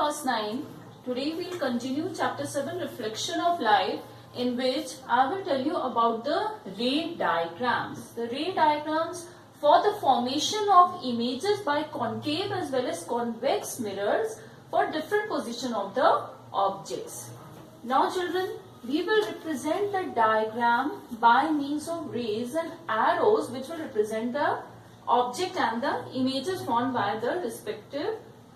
class 9. Today we will continue chapter 7 reflection of light, in which I will tell you about the ray diagrams. The ray diagrams for the formation of images by concave as well as convex mirrors for different position of the objects. Now children, we will represent the diagram by means of rays and arrows which will represent the object and the images formed by the respective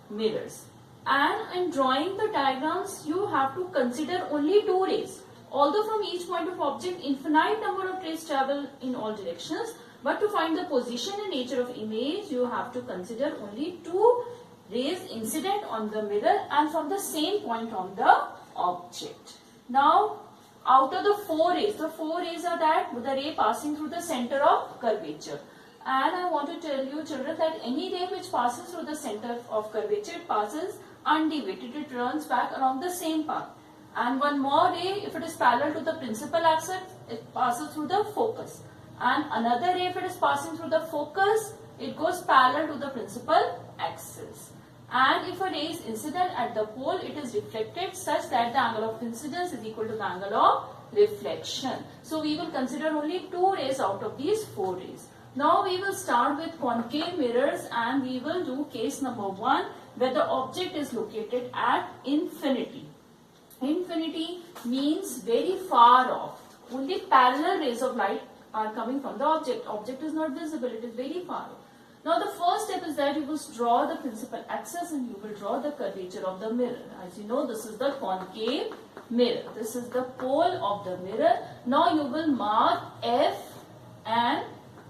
mirrors. And in drawing the diagrams, you have to consider only two rays. Although from each point of object, infinite number of rays travel in all directions, but to find the position and nature of image, you have to consider only two rays incident on the mirror and from the same point on the object. Now, out of the four rays are that the ray passing through the center of curvature. And I want to tell you children that any ray which passes through the center of curvature passes undeviated, it runs back along the same path. And one more ray, if it is parallel to the principal axis, it passes through the focus. And another ray, if it is passing through the focus, it goes parallel to the principal axis. And if a ray is incident at the pole, it is reflected such that the angle of incidence is equal to the angle of reflection. So we will consider only two rays out of these four rays. Now we will start with concave mirrors and we will do case number 1 where the object is located at infinity. Infinity means very far off. Only parallel rays of light are coming from the object. Object is not visible, it is very far off. Now the first step is that you will draw the principal axis and you will draw the curvature of the mirror. As you know, this is the concave mirror. This is the pole of the mirror. Now you will mark F and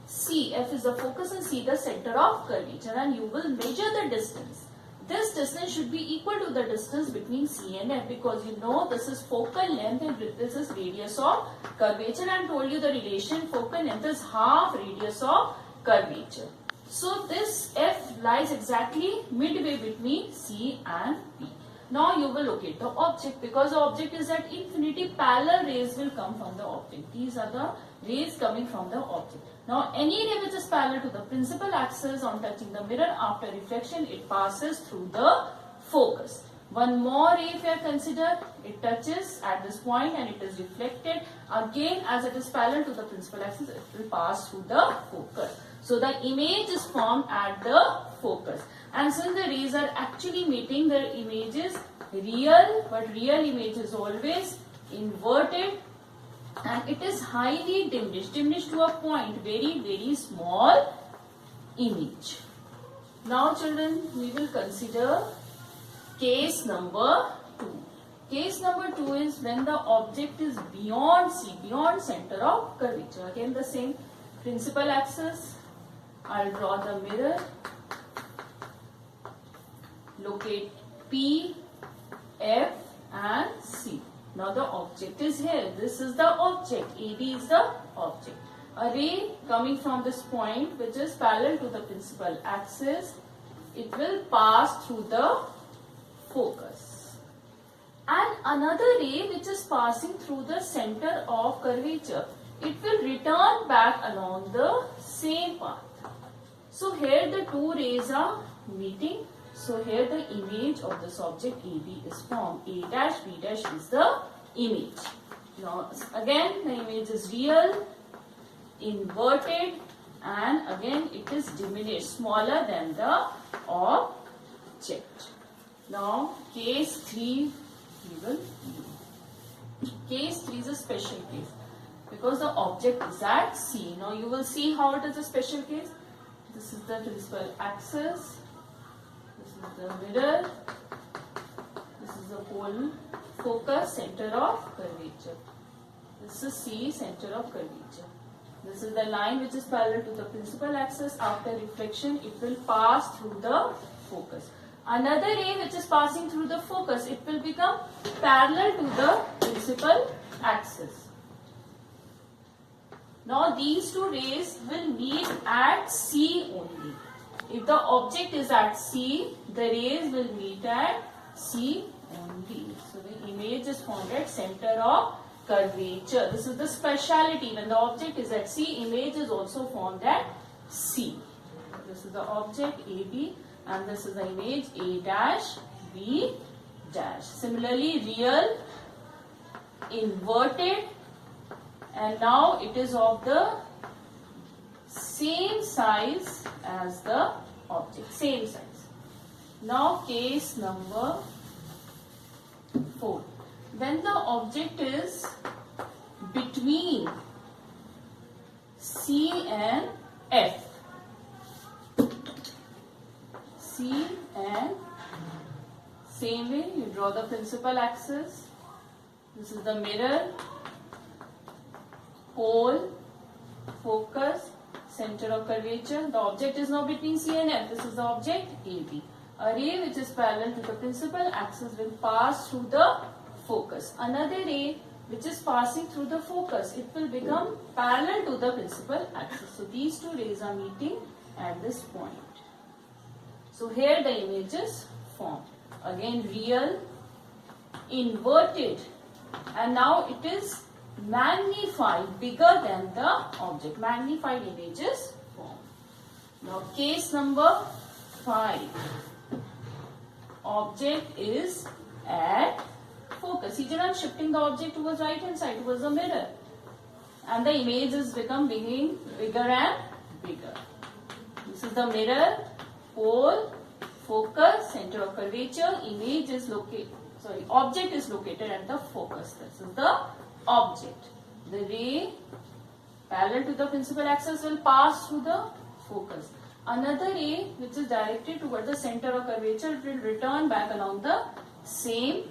C. F is the focus and C the center of curvature, and you will measure the distance. This distance should be equal to the distance between C and F, because you know this is focal length and this is radius of curvature, and told you the relation focal length is half radius of curvature. So this F lies exactly midway between C and P. Now you will locate the object. Because the object is at infinity, parallel rays will come from the object. These are the rays coming from the object. Now any ray which is parallel to the principal axis on touching the mirror, after reflection it passes through the focus. One more ray if you consider, it touches at this point and it is reflected. Again, as it is parallel to the principal axis, it will pass through the focus. So the image is formed at the focus. And since the rays are actually meeting, the image is real, but real image is always inverted and it is highly diminished to a point, very small image. Now children, we will consider case number 2. Case number 2 is when the object is beyond C, beyond center of curvature. Again the same principal axis. I'll draw the mirror. Locate P, F and C. Now the object is here. This is the object. AB is the object. A ray coming from this point which is parallel to the principal axis, it will pass through the focus. And another ray which is passing through the center of curvature, it will return back along the same path. So here the two rays are meeting. So here the image of this object AB is formed. A dash, B dash is the image. Now again the image is real, inverted, and again it is diminished, smaller than the object. Now case 3 we will do. Case 3 is a special case because the object is at C. Now you will see how it is a special case. This is the principal axis. This is the mirror. This is the pole focus, center of curvature. This is C, center of curvature. This is the line which is parallel to the principal axis. After reflection, it will pass through the focus. Another ray which is passing through the focus, it will become parallel to the principal axis. Now these two rays will meet at C only. If the object is at C, the rays will meet at C only. So the image is formed at center of curvature. This is the speciality. When the object is at C, image is also formed at C. This is the object AB and this is the image A dash B dash. Similarly, real, inverted, and now it is of the same size as the object, same size. Now case number 4. When the object is between C and F, C and same way you draw the principal axis. This is the mirror, pole, focus, center of curvature. The object is now between C and F. This is the object AB. A ray which is parallel to the principal axis will pass through the focus. Another ray which is passing through the focus, it will become parallel to the principal axis. So these two rays are meeting at this point. So here the image is formed. Again real, inverted, and now it is magnified, bigger than the object. Magnified image is formed. Now case number 5. Object is at focus. See, I am shifting the object towards right hand side, towards the mirror, and the image is becoming bigger and bigger. This is the mirror, pole, focus, center of curvature. Image is located. Sorry, object is located at the focus. This is the object. The ray parallel to the principal axis will pass through the focus. Another ray which is directed toward the center of curvature will return back along the same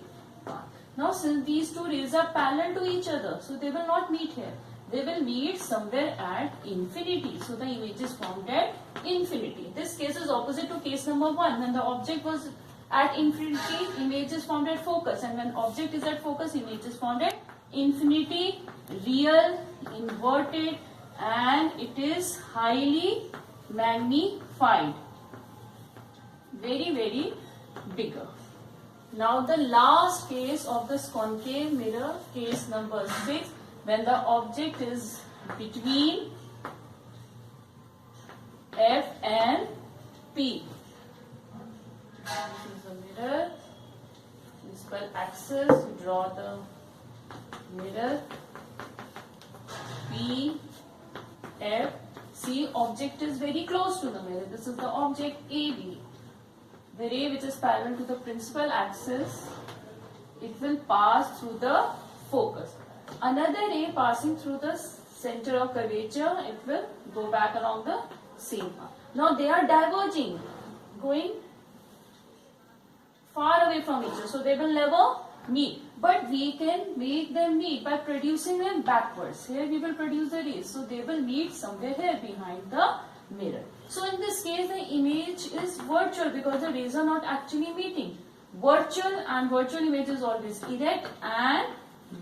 path. Now since these two rays are parallel to each other, so they will not meet here. They will meet somewhere at infinity. So the image is formed at infinity. This case is opposite to case number 1. When the object was at infinity, image is formed at focus, and when object is at focus, image is formed at infinity, real, inverted, and it is highly magnified, very, very bigger. Now the last case of this concave mirror, case number 6, when the object is between F and P. This is the mirror, principal axis, you draw the mirror, P, F. See, object is very close to the mirror. This is the object AB. The ray which is parallel to the principal axis, it will pass through the focus. Another ray passing through the center of curvature, it will go back along the same path. Now they are diverging, going far away from each other, so they will never meet. But we can make them meet by producing them backwards. Here we will produce the rays, so they will meet somewhere here behind the mirror. So in this case the image is virtual because the rays are not actually meeting. Virtual, and virtual image is always erect and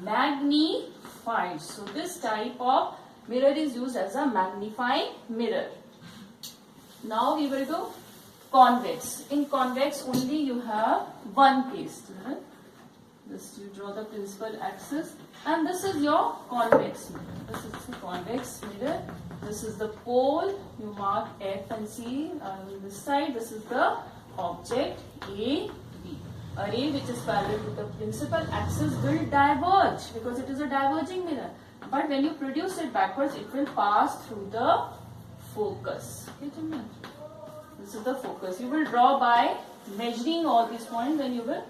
magnified. So this type of mirror is used as a magnifying mirror. Now we will do convex. In convex only you have one case. This you draw the principal axis, and this is your convex mirror. This is the convex mirror. This is the pole. You mark F and C on this side. This is the object A, B. A ray which is parallel to the principal axis will diverge because it is a diverging mirror. But when you produce it backwards, it will pass through the focus. This is the focus. You will draw by measuring all these points, then you will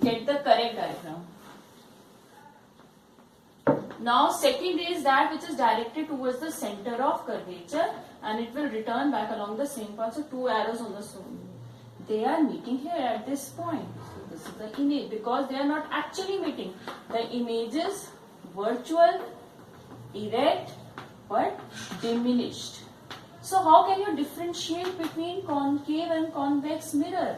get the correct diagram. Now second ray is that which is directed towards the center of curvature, and it will return back along the same path. So two arrows on the stone. They are meeting here at this point. So this is the image because they are not actually meeting. The image is virtual, erect, but diminished. So how can you differentiate between concave and convex mirror?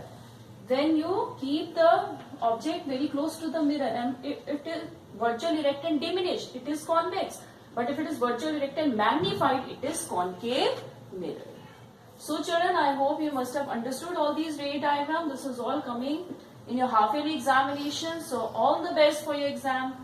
Then you keep the object very close to the mirror, and if it is virtual, erect and diminished, it is convex. But if it is virtual, erect and magnified, it is concave mirror. So children, I hope you must have understood all these ray diagrams. This is all coming in your half-yearly examination. So all the best for your exam.